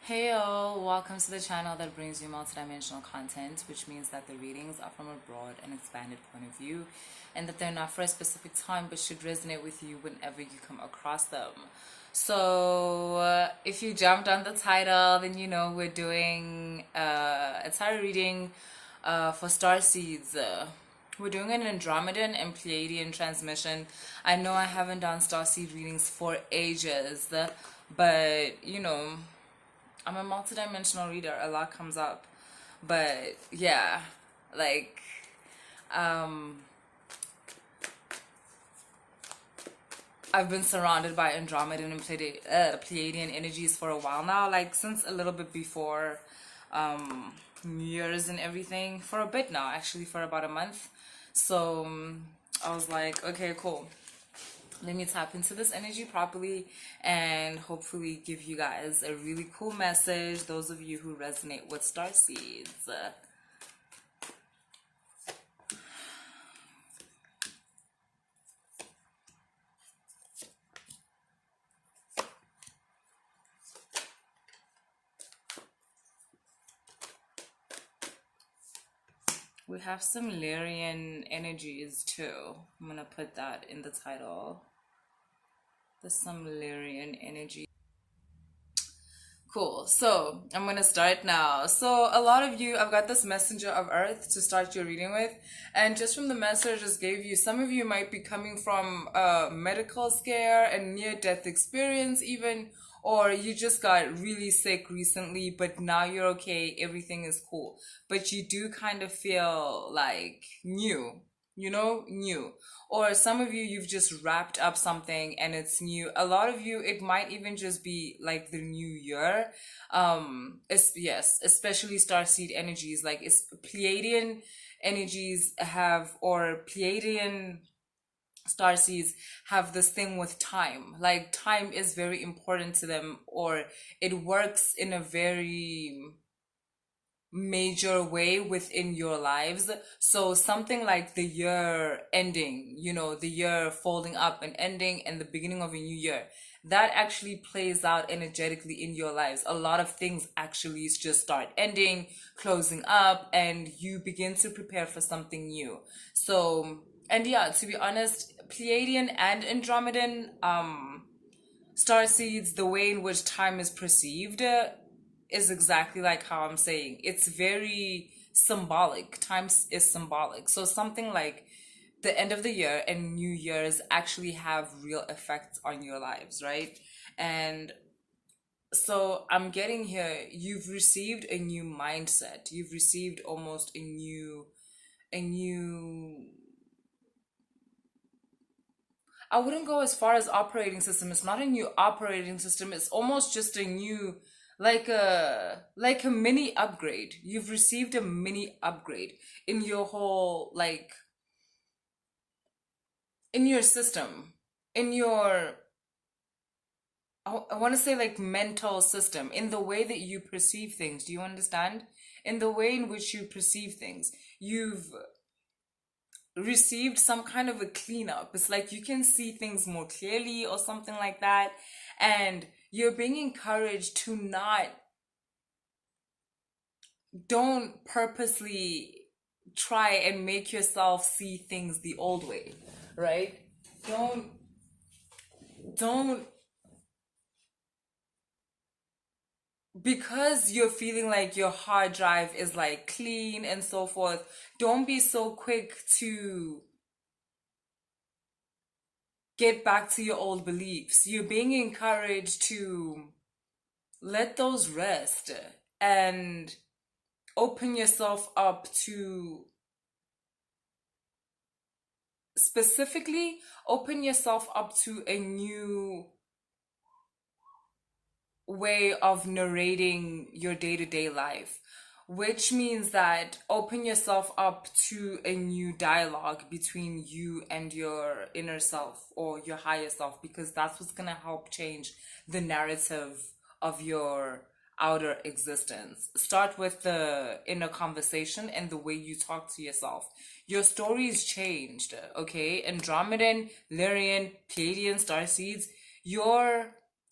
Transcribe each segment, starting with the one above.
Hey all, welcome to the channel that brings you multidimensional content, which means that the readings are from a broad and expanded point of view, and that they're not for a specific time but should resonate with you whenever you come across them. So, if you jumped on the title, then you know we're doing a tarot reading for Starseeds. We're doing an Andromedan and Pleiadian transmission. I know I haven't done Starseed readings for ages, but you know, I'm a multidimensional reader. A lot comes up. But yeah, like, um, I've been surrounded by Andromedan and Pleiadian energies for a while now, like since a little bit before New Year's and everything, for a bit now, actually, for about a month. So I was like, okay, cool. Let me tap into this energy properly and hopefully give you guys a really cool message, those of you who resonate with Starseeds. We have some Lyrian energies too. I'm gonna put that in the title. There's some Lyrian energy. Cool. So I'm gonna start now. So a lot of you, I've got this messenger of earth to start your reading with, and just from the message I just gave you, some of you might be coming from a medical scare and near-death experience even, or you just got really sick recently, but now you're okay, everything is cool. But you do kind of feel like new. Or some of you, you've just wrapped up something and it's new. A lot of you, it might even just be like the new year. Yes, especially starseed energies, like it's Pleiadian energies have, or Pleiadian starseeds have this thing with time. Like time is very important to them, or it works in a very major way within your lives. So something like the year ending, the year folding up and ending and the beginning of a new year, that actually plays out energetically in your lives. A lot of things actually just start ending, closing up, and you begin to prepare for something new. So, and yeah, to be honest, Pleiadian and Andromedan starseeds, the way in which time is perceived, is exactly like how I'm saying. It's very symbolic. Time is symbolic. So something like the end of the year and New Year's actually have real effects on your lives, right? And so I'm getting here, you've received a new mindset. You've received almost a new I wouldn't go as far as operating system. It's not a new operating system. It's almost just a new, like a mini upgrade. You've received a mini upgrade in your whole, like, in your system, in your, I want to say, like, mental system, in the way that you perceive things. Do you understand? In the way in which you perceive things, you've received some kind of a cleanup. It's like you can see things more clearly or something like that. And you're being encouraged to don't purposely try and make yourself see things the old way, right? Don't, don't, because you're feeling like your hard drive is like clean and so forth, don't be so quick to get back to your old beliefs. You're being encouraged to let those rest and open yourself up to, specifically open yourself up to a new way of narrating your day-to-day life, which means that open yourself up to a new dialogue between you and your inner self or your higher self, because that's what's going to help change the narrative of your outer existence. Start with the inner conversation and the way you talk to yourself. Your story's changed, okay? Andromedan, Lyrian, Pleiadian, starseeds, your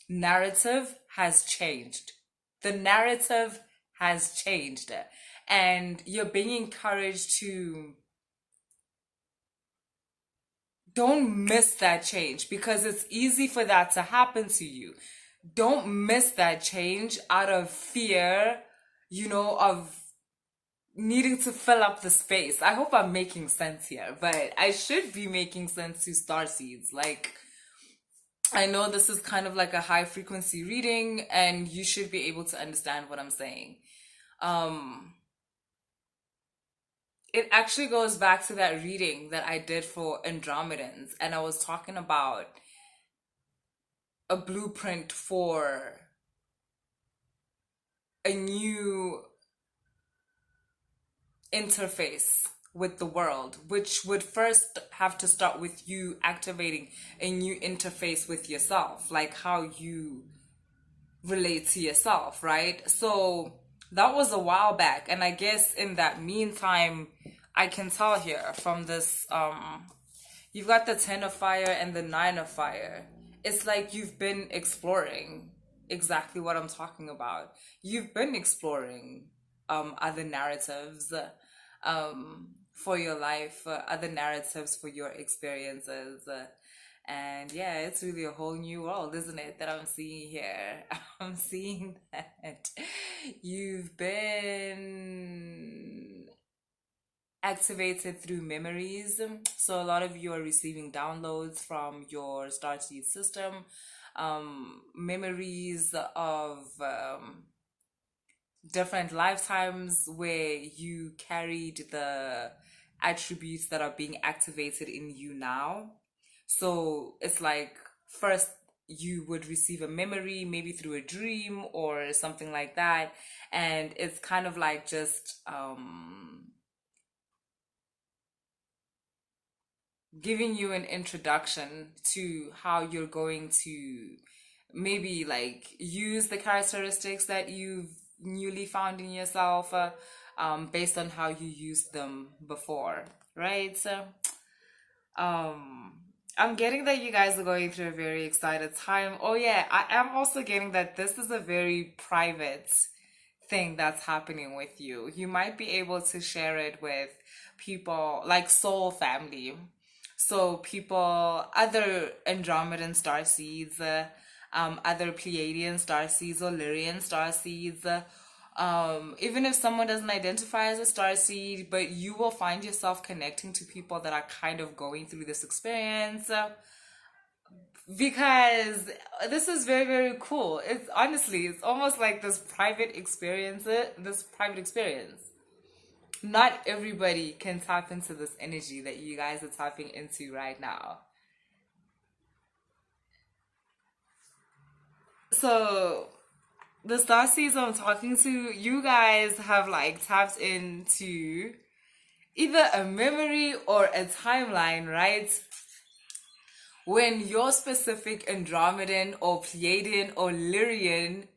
narrative has changed. The narrative has changed, and you're being encouraged to don't miss that change, because it's easy for that to happen to you. Don't miss that change out of fear, of needing to fill up the space. I hope I'm making sense here, but I should be making sense to starseeds. Like, I know this is kind of like a high frequency reading, and you should be able to understand what I'm saying. Um, it actually goes back to that reading that I did for Andromedans, and I was talking about a blueprint for a new interface with the world, which would first have to start with you activating a new interface with yourself, like how you relate to yourself, right? So that was a while back, and I guess in that meantime, I can tell here from this, you've got the 10 of fire and the 9 of fire. It's like you've been exploring exactly what I'm talking about. You've been exploring other narratives for your life, other narratives for your experiences. And yeah, it's really a whole new world, isn't it, that I'm seeing here? I'm seeing that you've been activated through memories. So a lot of you are receiving downloads from your starseed system, memories of different lifetimes where you carried the attributes that are being activated in you now. So it's like first you would receive a memory, maybe through a dream or something like that. And it's kind of like just giving you an introduction to how you're going to maybe like use the characteristics that you've newly found in yourself, based on how you used them before, right? So I'm getting that you guys are going through a very excited time. Oh yeah, I am also getting that this is a very private thing that's happening with you. You might be able to share it with people like soul family. So people, other Andromedan starseeds, other Pleiadian starseeds or Lyrian starseeds. Even if someone doesn't identify as a starseed, but you will find yourself connecting to people that are kind of going through this experience. Because this is very, very cool. It's honestly, it's almost like this private experience, Not everybody can tap into this energy that you guys are tapping into right now. So the starseeds I'm talking to, you guys have like tapped into either a memory or a timeline, right? When your specific Andromedan or Pleiadian or Lyrian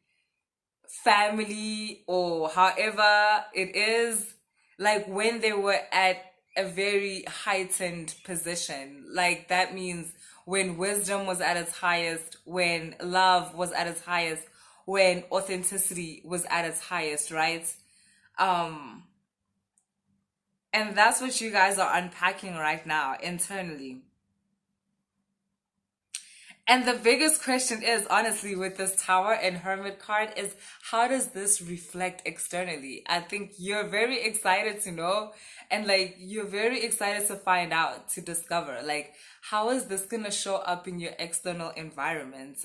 family or however it is, like when they were at a very heightened position, like that means when wisdom was at its highest, when love was at its highest, when authenticity was at its highest, right? um and that's what you guys are unpacking right now internally. And the biggest question is, honestly, with this Tower and Hermit card, is how does this reflect externally? I think you're very excited to know, and like you're very excited to find out, to discover, like, how is this gonna show up in your external environment?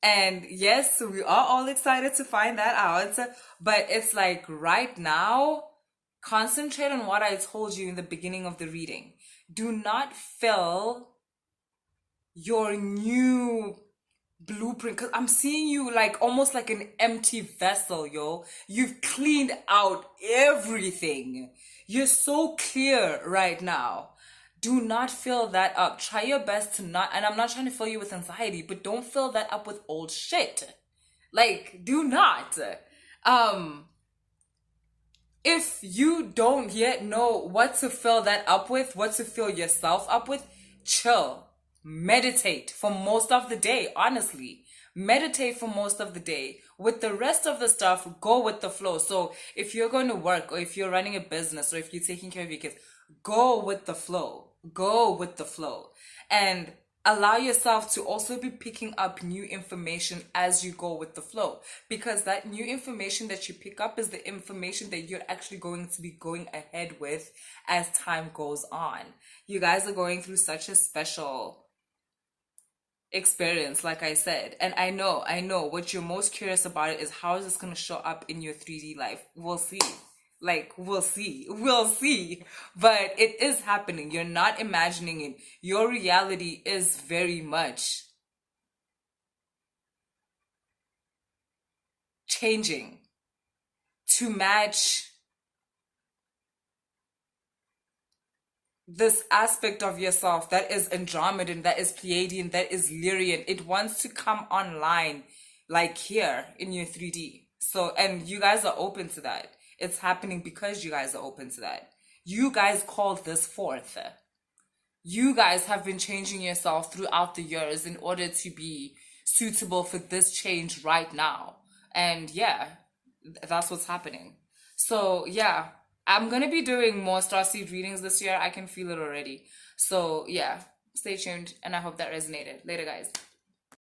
And yes, we are all excited to find that out, but it's like right now, concentrate on what I told you in the beginning of the reading. Do not fill your new blueprint, because I'm seeing you like almost like an empty vessel, yo. You've cleaned out everything. You're so clear right now. Do not fill that up. Try your best to not, and I'm not trying to fill you with anxiety, but don't fill that up with old shit. Like, do not. Um, if you don't yet know what to fill that up with, what to fill yourself up with, chill. Meditate for most of the day, honestly. meditate for most of the day. With the rest of the stuff, go with the flow. So if you're going to work, or if you're running a business, or if you're taking care of your kids, go with the flow. Go with the flow. And allow yourself to also be picking up new information as you go with the flow, because that new information that you pick up is the information that you're actually going to be going ahead with as time goes on. You guys are going through such a special experience, like I said. And I know what you're most curious about it is how is this going to show up in your 3D life. We'll see. Like, we'll see. But it is happening. You're not imagining it. Your reality is very much changing to match this aspect of yourself that is Andromedan, that is Pleiadian, that is Lyrian. It wants to come online, like here in your 3D. So, and you guys are open to that. It's happening because you guys are open to that. You guys called this forth. You guys have been changing yourself throughout the years in order to be suitable for this change right now. And yeah, that's what's happening. So yeah, I'm gonna be doing more Starseed readings this year. I can feel it already. So yeah, stay tuned, and I hope that resonated. Later, guys.